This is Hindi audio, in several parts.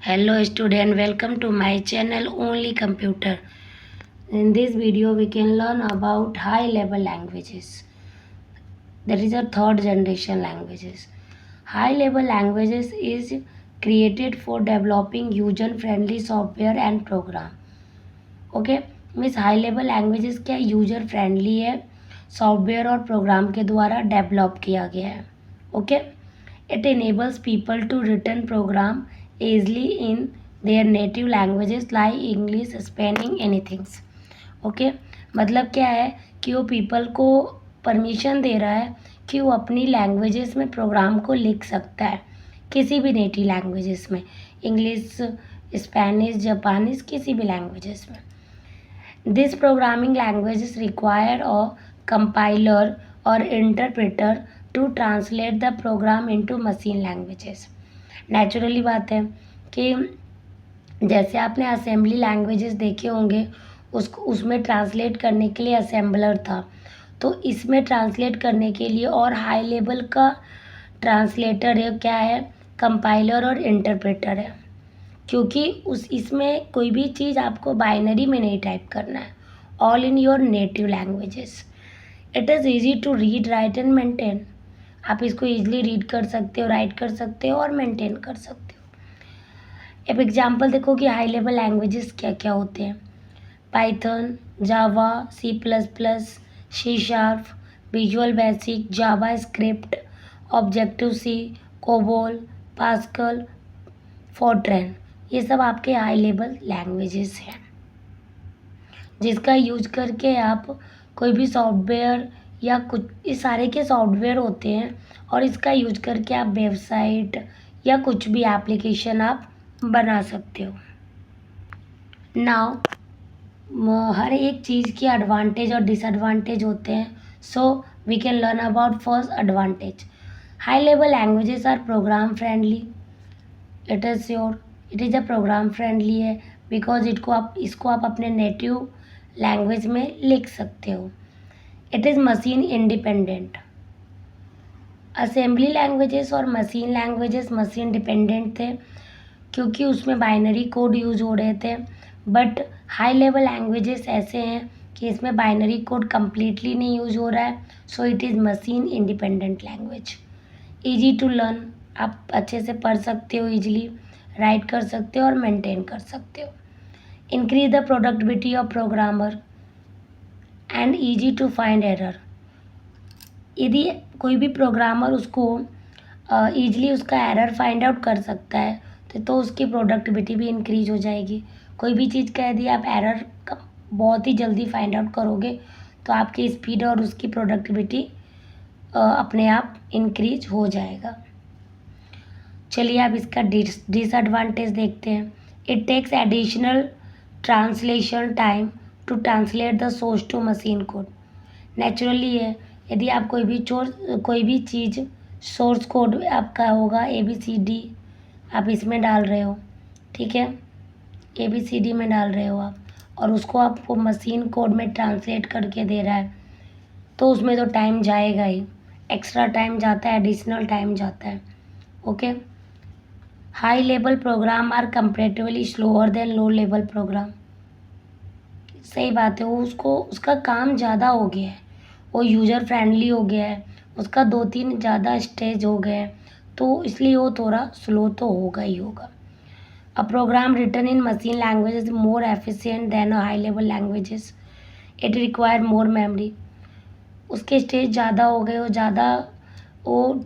Hello student, welcome to my channel Only Computer. In this video we can learn about high level languages. There is a third generation languages. High level languages is created for developing user friendly software and program. Okay, means high level languages क्या यूजर फ्रेंडली है, सॉफ्टवेयर और प्रोग्राम के द्वारा डेवलप किया गया है. Okay, it enables people to written program easily in their native languages like English, Spanish, anything. Okay, मतलब क्या है कि वो पीपल को परमिशन दे रहा है कि वो अपनी लैंग्वेजेस में प्रोग्राम को लिख सकता है, किसी भी नेटिव लैंग्वेजेस में, इंग्लिश, स्पेनिश, जापानीज, किसी भी लैंग्वेजेस में. This programming languages require a compiler और interpreter to translate the program into machine languages. Naturally बात है कि जैसे आपने असेंबली लैंग्वेजेस देखे होंगे, उसमें ट्रांसलेट करने के लिए असेंबलर था, तो इसमें ट्रांसलेट करने के लिए और हाई लेवल का ट्रांसलेटर है, क्या है, कंपाइलर और इंटरप्रेटर है. क्योंकि इसमें कोई भी चीज़ आपको बाइनरी में नहीं टाइप करना है, all in your native languages. It is easy to read, write and maintain. आप इसको ईजिली रीड कर सकते हो, राइट कर सकते हो और मेंटेन कर सकते हो. अब एग्जांपल देखो कि हाई लेवल लैंग्वेजेस क्या क्या होते हैं. पाइथन, जावा, C++, C#, विजुअल बेसिक, जावा स्क्रिप्ट, ऑब्जेक्टिव सी, कोबोल, पास्कल, फोर्ट्रैन, ये सब आपके हाई लेवल लैंग्वेजेस हैं जिसका यूज करके आप कोई भी सॉफ्टवेयर या कुछ, इस सारे के सॉफ्टवेयर होते हैं और इसका यूज करके आप वेबसाइट या कुछ भी एप्लीकेशन आप बना सकते हो. नाउ हर एक चीज़ की एडवांटेज और डिसएडवांटेज होते हैं. So we can learn about first advantage. High level languages are program friendly. It is sure, it is a program friendly है बिकॉज इसको आप अपने नेटिव लैंग्वेज में लिख सकते हो. It is machine independent. Assembly languages और मशीन लैंग्वेजेस मशीन डिपेंडेंट थे क्योंकि उसमें बाइनरी कोड यूज हो रहे थे. बट हाई लेवल लैंग्वेजेस ऐसे हैं कि इसमें बाइनरी कोड कम्प्लीटली नहीं यूज हो रहा है. So it is machine independent language. Easy to learn, आप अच्छे से पढ़ सकते हो, ईजिली राइट कर सकते हो और मेंटेन कर सकते हो. Increase the productivity of programmer and easy to find error. यदि कोई भी प्रोग्रामर उसको ईजिली उसका एरर फाइंड आउट कर सकता है तो उसकी प्रोडक्टिविटी भी इंक्रीज हो जाएगी. कोई भी चीज़ का यदि आप एरर बहुत ही जल्दी फाइंड आउट करोगे तो आपकी स्पीड और उसकी प्रोडक्टिविटी अपने आप इंक्रीज हो जाएगा. चलिए अब इसका डिसएडवांटेज देखते हैं. It takes additional translation time to translate the source to machine code. Naturally है, यदि आप कोई भी चीज़ सोर्स कोड आपका होगा ABCD, आप इसमें डाल रहे हो, ठीक है, ABCD में डाल रहे हो आप, और उसको आपको मशीन कोड में ट्रांसलेट करके दे रहा है, तो उसमें तो टाइम जाएगा ही, एक्स्ट्रा टाइम जाता है, एडिशनल टाइम जाता है. Okay, high level program are comparatively slower than low level program. सही बात है, उसका काम ज़्यादा हो गया है, वो यूज़र फ्रेंडली हो गया है, उसका 2-3 ज़्यादा स्टेज हो गए हैं, तो इसलिए वो थोड़ा स्लो तो होगा ही होगा. A program written in machine language is more efficient than a high level languages. It require more memory. उसके स्टेज ज़्यादा हो गए, वो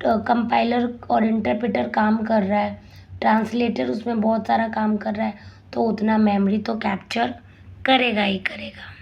कंपाइलर और इंटरप्रेटर काम कर रहा है, ट्रांसलेटर उसमें बहुत सारा काम कर रहा है, तो उतना मेमोरी तो कैप्चर करेगा ही करेगा.